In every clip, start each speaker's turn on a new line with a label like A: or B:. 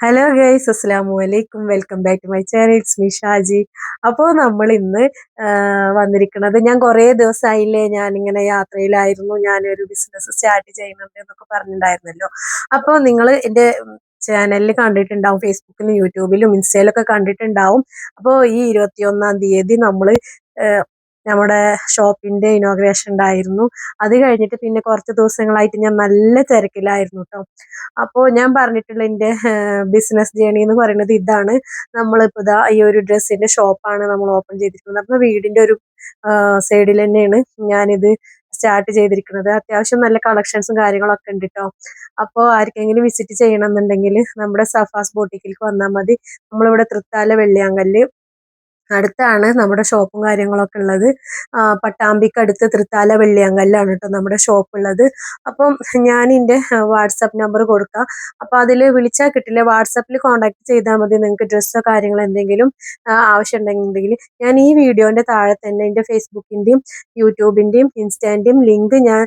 A: Hello guys, അസ്സലാമു അലൈക്കും. Welcome back to my channel. It's me Shaji. അപ്പോൾ നമ്മൾ ഇന്ന് വന്നിരിക്കുന്നത്, ഞാൻ കുറേ ദിവസമായില്ലേ ഞാനിങ്ങനെ യാത്രയിലായിരുന്നു, ഞാനൊരു ബിസിനസ് സ്റ്റാർട്ട് ചെയ്യുന്നുണ്ട് എന്നൊക്കെ പറഞ്ഞിട്ടുണ്ടായിരുന്നല്ലോ. അപ്പോൾ നിങ്ങൾ എൻ്റെ ചാനലിൽ കണ്ടിട്ടുണ്ടാവും, ഫേസ്ബുക്കിലും യൂട്യൂബിലും ഇൻസ്റ്റയിലൊക്കെ കണ്ടിട്ടുണ്ടാവും. അപ്പോൾ ഈ 21-ാം തീയതി നമ്മൾ നമ്മുടെ ഷോപ്പിന്റെ ഇനോഗ്രേഷൻ ഉണ്ടായിരുന്നു. അത് കഴിഞ്ഞിട്ട് പിന്നെ കുറച്ച് ദിവസങ്ങളായിട്ട് ഞാൻ നല്ല തിരക്കിലായിരുന്നു കേട്ടോ. അപ്പോൾ ഞാൻ പറഞ്ഞിട്ടുള്ള എൻ്റെ ബിസിനസ് ജേണി എന്ന് പറയുന്നത് ഇതാണ്. നമ്മളിപ്പോൾ ഇതാ ഈ ഒരു ഡ്രസ്സിന്റെ ഷോപ്പാണ് നമ്മൾ ഓപ്പൺ ചെയ്തിരിക്കുന്നത്. അപ്പോൾ വീടിന്റെ ഒരു സൈഡിൽ തന്നെയാണ് ഞാനിത് സ്റ്റാർട്ട് ചെയ്തിരിക്കുന്നത്. അത്യാവശ്യം നല്ല കളക്ഷൻസും കാര്യങ്ങളൊക്കെ ഉണ്ട് കേട്ടോ. അപ്പോൾ ആർക്കെങ്കിലും വിസിറ്റ് ചെയ്യണം എന്നുണ്ടെങ്കിൽ നമ്മുടെ സഫാസ് ബോട്ടിക്കിലേക്ക് വന്നാൽ മതി. നമ്മളിവിടെ തൃത്താല വെള്ളിയാങ്കല്ല് അടുത്താണ് നമ്മുടെ ഷോപ്പും കാര്യങ്ങളൊക്കെ ഉള്ളത്. പട്ടാമ്പിക്ക് അടുത്ത് തൃത്താല വെള്ളിയാങ്കല്ലാണ് കേട്ടോ നമ്മുടെ ഷോപ്പ് ഉള്ളത്. അപ്പം ഞാൻ എൻ്റെ വാട്സാപ്പ് നമ്പർ കൊടുക്കാം. അപ്പോൾ അതിൽ വിളിച്ചാൽ കിട്ടില്ല, വാട്സാപ്പിൽ കോൺടാക്ട് ചെയ്താൽ മതി. നിങ്ങൾക്ക് ഡ്രസ്സോ കാര്യങ്ങളോ എന്തെങ്കിലും ആവശ്യം ഉണ്ടെങ്കിൽ ഞാൻ ഈ വീഡിയോന്റെ താഴെ തന്നെ എൻ്റെ ഫേസ്ബുക്കിൻ്റെയും യൂട്യൂബിൻ്റെയും ഇൻസ്റ്റാൻ്റെയും ലിങ്ക് ഞാൻ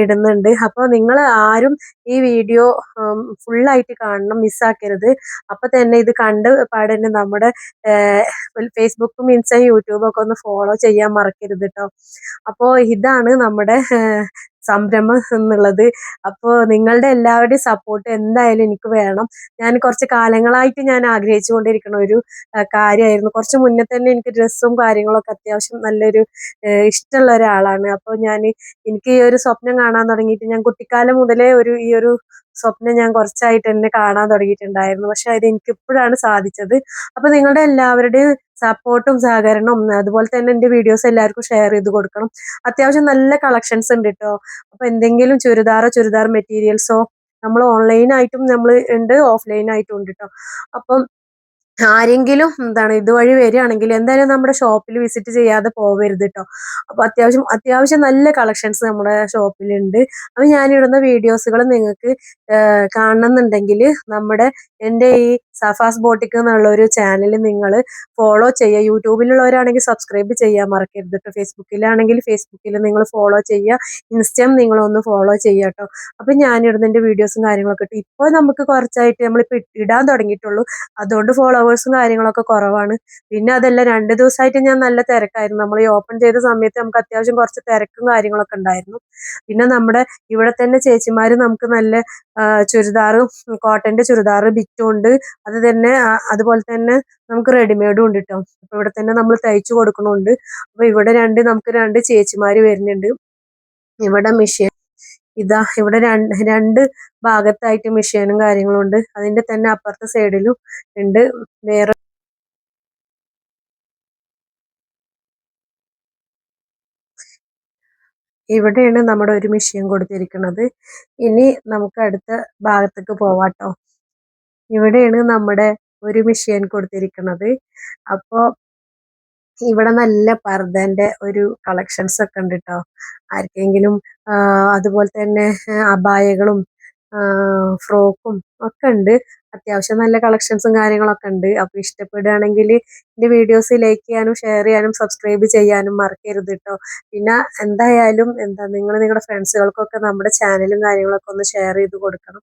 A: ഇടുന്നുണ്ട്. അപ്പോൾ നിങ്ങൾ ആരും ഈ വീഡിയോ ഫുള്ളായിട്ട് കാണണം, മിസ്സാക്കരുത്. അപ്പോൾ തന്നെ ഇത് കണ്ട് പാടന്നെ നമ്മുടെ ഫേസ്ബുക്കും ഇൻസ്റ്റയും യൂട്യൂബും ഒക്കെ ഒന്ന് ഫോളോ ചെയ്യാൻ മറക്കരുത് കേട്ടോ. അപ്പോൾ ഇതാണ് നമ്മുടെ സംരംഭം എന്നുള്ളത്. അപ്പോൾ നിങ്ങളുടെ എല്ലാവരുടെയും സപ്പോർട്ട് എന്തായാലും എനിക്ക് വേണം. ഞാൻ കുറച്ച് കാലങ്ങളായിട്ട് ഞാൻ ആഗ്രഹിച്ചു കൊണ്ടിരിക്കുന്ന ഒരു കാര്യമായിരുന്നു. കുറച്ച് മുന്നേ തന്നെ എനിക്ക് ഡ്രസ്സും കാര്യങ്ങളൊക്കെ അത്യാവശ്യം നല്ലൊരു ഇഷ്ടമുള്ള ഒരാളാണ്. അപ്പോൾ എനിക്ക് ഈ ഒരു സ്വപ്നം കാണാൻ തുടങ്ങിയിട്ട് ഞാൻ കുട്ടിക്കാലം മുതലേ ഈ ഒരു സ്വപ്നം ഞാൻ കുറച്ചായിട്ട് തന്നെ കാണാൻ തുടങ്ങിയിട്ടുണ്ടായിരുന്നു. പക്ഷെ അത് എനിക്ക് ഇപ്പോഴാണ് സാധിച്ചത്. അപ്പൊ നിങ്ങളുടെ എല്ലാവരുടെയും സപ്പോർട്ടും സഹകരണവും അതുപോലെ തന്നെ എൻ്റെ വീഡിയോസ് എല്ലാവർക്കും ഷെയർ ചെയ്ത് കൊടുക്കണം. അത്യാവശ്യം നല്ല കളക്ഷൻസ് ഉണ്ട് കേട്ടോ. അപ്പൊ എന്തെങ്കിലും ചുരിദാർ മെറ്റീരിയൽസോ നമ്മൾ ഓൺലൈനായിട്ടും നമ്മൾ ഉണ്ട്, ഓഫ്ലൈനായിട്ടും ഉണ്ട് കേട്ടോ. അപ്പം ആരെങ്കിലും ഇതുവഴി വരികയാണെങ്കിൽ എന്തായാലും നമ്മുടെ ഷോപ്പിൽ വിസിറ്റ് ചെയ്യാതെ പോവരുത് കേട്ടോ. അപ്പൊ അത്യാവശ്യം നല്ല കളക്ഷൻസ് നമ്മുടെ ഷോപ്പിലുണ്ട്. അപ്പൊ ഞാനിടുന്ന വീഡിയോസുകൾ നിങ്ങൾക്ക് കാണണമെന്നുണ്ടെങ്കിൽ എൻ്റെ ഈ സഫാസ് ബോട്ടിക് എന്നുള്ള ഒരു ചാനൽ നിങ്ങൾ ഫോളോ ചെയ്യുക. യൂട്യൂബിലുള്ളവരാണെങ്കിൽ സബ്സ്ക്രൈബ് ചെയ്യാൻ മറക്കരുത് കേട്ടോ. ഫേസ്ബുക്കിൽ നിങ്ങൾ ഫോളോ ചെയ്യുക. ഇൻസ്റ്റയും നിങ്ങളൊന്ന് ഫോളോ ചെയ്യുക കേട്ടോ. അപ്പൊ ഞാനിടുന്ന എൻ്റെ വീഡിയോസും കാര്യങ്ങളൊക്കെ ഇട്ട് ഇപ്പോൾ നമുക്ക് കുറച്ചായിട്ട് നമ്മളിപ്പോൾ ഇടാൻ തുടങ്ങിയിട്ടുള്ളൂ. അതുകൊണ്ട് ഫോളോവേഴ്സും കാര്യങ്ങളൊക്കെ കുറവാണ്. പിന്നെ അതല്ല, 2 ദിവസമായിട്ട് ഞാൻ നല്ല തിരക്കായിരുന്നു. നമ്മൾ ഈ ഓപ്പൺ ചെയ്ത സമയത്ത് നമുക്ക് അത്യാവശ്യം കുറച്ച് തിരക്കും കാര്യങ്ങളൊക്കെ ഉണ്ടായിരുന്നു. പിന്നെ നമ്മുടെ ഇവിടെ തന്നെ ചേച്ചിമാര് നമുക്ക് നല്ല ചുരിദാറും കോട്ടന്റെ ചുരിദാർ ബിറ്റും ഉണ്ട്. അത് തന്നെ അതുപോലെ തന്നെ നമുക്ക് റെഡിമെയ്ഡും ഉണ്ട് കേട്ടോ. അപ്പൊ ഇവിടെ തന്നെ നമ്മൾ തയ്ച്ചു കൊടുക്കണുണ്ട്. അപ്പൊ നമുക്ക് രണ്ട് ചേച്ചിമാര് വരുന്നുണ്ട്. ഇവിടെ മെഷീൻ ഇവിടെ രണ്ട് ഭാഗത്തായിട്ട് മെഷീനും കാര്യങ്ങളും ഉണ്ട്. അതിന്റെ തന്നെ അപ്പുറത്തെ സൈഡിലും ഉണ്ട് വേറെ. ഇവിടെയാണ് നമ്മുടെ ഒരു മെഷീൻ കൊടുത്തിരിക്കുന്നത്. ഇനി നമുക്ക് അടുത്ത ഭാഗത്തേക്ക് പോവാട്ടോ. ഇവിടെയാണ് നമ്മുടെ ഒരു മെഷീൻ കൊടുത്തിരിക്കുന്നത്. അപ്പോ ഇവിടെ നല്ല പർദ്ദന്റെ ഒരു കളക്ഷൻസ് ഒക്കെ ഉണ്ട് കേട്ടോ. ആർക്കെങ്കിലും അതുപോലെ തന്നെ അബായകളും ഫ്രോക്കും ഒക്കെ ഉണ്ട്. അത്യാവശ്യം നല്ല കളക്ഷൻസും കാര്യങ്ങളൊക്കെ ഉണ്ട്. അപ്പൊ ഇഷ്ടപ്പെടുകയാണെങ്കിൽ എൻ്റെ വീഡിയോസ് ലൈക്ക് ചെയ്യാനും ഷെയർ ചെയ്യാനും സബ്സ്ക്രൈബ് ചെയ്യാനും മറക്കരുത് കേട്ടോ. പിന്നെ എന്തായാലും നിങ്ങൾ നിങ്ങളുടെ ഫ്രണ്ട്സുകൾക്കൊക്കെ നമ്മുടെ ചാനലും കാര്യങ്ങളൊക്കെ ഒന്ന് ഷെയർ ചെയ്ത് കൊടുക്കണം.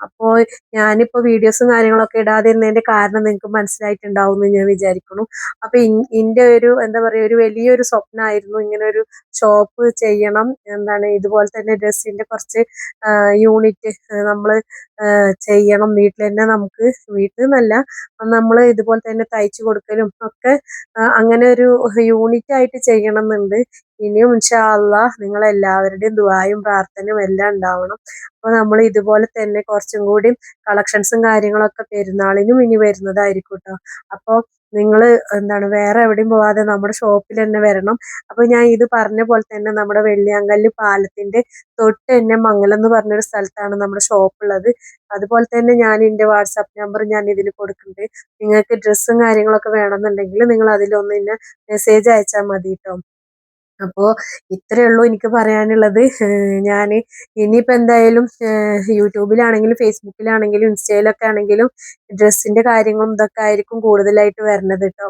A: അപ്പോൾ ഞാനിപ്പോൾ വീഡിയോസും കാര്യങ്ങളൊക്കെ ഇടാതിരുന്നതിന്റെ കാരണം നിങ്ങൾക്ക് മനസ്സിലായിട്ടുണ്ടാവും എന്ന് ഞാൻ വിചാരിക്കുന്നു. അപ്പൊ ഇതിന്റെ ഒരു ഒരു വലിയൊരു സ്വപ്നമായിരുന്നു ഇങ്ങനെ ഒരു ഷോപ്പ് ചെയ്യണം. ഇതുപോലെ തന്നെ ഡ്രസ്സിന്റെ കുറച്ച് യൂണിറ്റ് നമ്മൾ ചെയ്യണം. വീട്ടിൽ തന്നെ നമുക്ക് വീട്ടിൽ നിന്നല്ല, നമ്മൾ ഇതുപോലെ തന്നെ തയ്ച്ചു കൊടുക്കലും ഒക്കെ അങ്ങനെ ഒരു യൂണിറ്റ് ആയിട്ട് ചെയ്യണം എന്നുണ്ട്. ഇനിയും ഇൻഷാ അള്ളാഹ് നിങ്ങളെല്ലാവരുടെയും ദുആയും പ്രാർത്ഥനയും എല്ലാം ഉണ്ടാവണം. അപ്പൊ നമ്മൾ ഇതുപോലെ തന്നെ കുറച്ചും കൂടി കളക്ഷൻസും കാര്യങ്ങളൊക്കെ പെരുന്നാളിനും ഇനി വരുന്നതായിരിക്കും കേട്ടോ. അപ്പൊ നിങ്ങൾ വേറെ എവിടെയും പോവാതെ നമ്മുടെ ഷോപ്പിൽ തന്നെ വരണം. അപ്പൊ ഞാൻ ഇത് പറഞ്ഞ പോലെ തന്നെ നമ്മുടെ വെള്ളിയാങ്കല്ല് പാലത്തിന്റെ തൊട്ട് തന്നെ മംഗലം എന്ന് പറഞ്ഞൊരു സ്ഥലത്താണ് നമ്മുടെ ഷോപ്പ് ഉള്ളത്. അതുപോലെ തന്നെ ഞാൻ എൻ്റെ വാട്സാപ്പ് നമ്പർ ഞാൻ ഇതിൽ കൊടുക്കുന്നുണ്ട്. നിങ്ങൾക്ക് ഡ്രസ്സും കാര്യങ്ങളൊക്കെ വേണമെന്നുണ്ടെങ്കിൽ നിങ്ങൾ അതിലൊന്ന് എന്നെ മെസ്സേജ് അയച്ചാൽ മതി കേട്ടോ. അപ്പോ ഇത്രയേ ഉള്ളൂ എനിക്ക് പറയാനുള്ളത്. ഞാൻ ഇനിയിപ്പോൾ എന്തായാലും യൂട്യൂബിലാണെങ്കിലും ഫേസ്ബുക്കിലാണെങ്കിലും ഇൻസ്റ്റയിലൊക്കെ ആണെങ്കിലും ഡ്രസ്സിന്റെ കാര്യങ്ങളും ഇതൊക്കെ ആയിരിക്കും കൂടുതലായിട്ട് വരുന്നത് കേട്ടോ.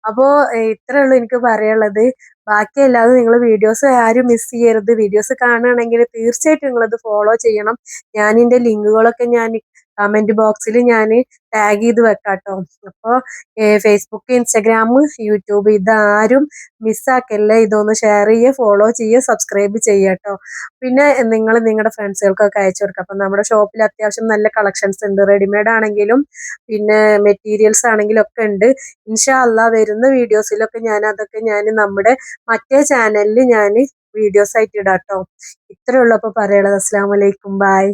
A: അപ്പോൾ ഇത്രയേ ഉള്ളൂ എനിക്ക് പറയാനുള്ളത്. ബാക്കി അല്ലാതെ നിങ്ങൾ വീഡിയോസ് ആരും മിസ് ചെയ്യരുത്. വീഡിയോസ് കാണുകയാണെങ്കിൽ തീർച്ചയായിട്ടും നിങ്ങളത് ഫോളോ ചെയ്യണം. ഞാൻ ഇതിന്റെ ലിങ്കുകളൊക്കെ ഞാൻ കമന്റ് ബോക്സിൽ ഞാൻ ടാഗ് ചെയ്ത് വെക്കാട്ടോ. അപ്പോൾ ഫേസ്ബുക്ക്, ഇൻസ്റ്റാഗ്രാം, യൂട്യൂബ് ഇതാരും മിസ്സാക്കല്ലേ. ഇതൊന്ന് ഷെയർ ചെയ്യുക, ഫോളോ ചെയ്യുക, സബ്സ്ക്രൈബ് ചെയ്യട്ടോ. പിന്നെ നിങ്ങൾ നിങ്ങളുടെ ഫ്രണ്ട്സുകൾക്കൊക്കെ അയച്ചു കൊടുക്കുക. അപ്പം നമ്മുടെ ഷോപ്പിൽ അത്യാവശ്യം നല്ല കളക്ഷൻസ് ഉണ്ട്. റെഡിമെയ്ഡ് ആണെങ്കിലും പിന്നെ മെറ്റീരിയൽസ് ആണെങ്കിലും ഒക്കെ ഉണ്ട്. ഇൻഷാ അള്ളാ വരുന്ന വീഡിയോസിലൊക്കെ ഞാൻ നമ്മുടെ മറ്റേ ചാനലിൽ ഞാൻ വീഡിയോസ് ആയിട്ട് ഇടാട്ടോ. ഇത്രേ ഉള്ളൂ അപ്പോൾ പറയാനുള്ളത്. അസ്സലാമു അലൈക്കും, ബൈ.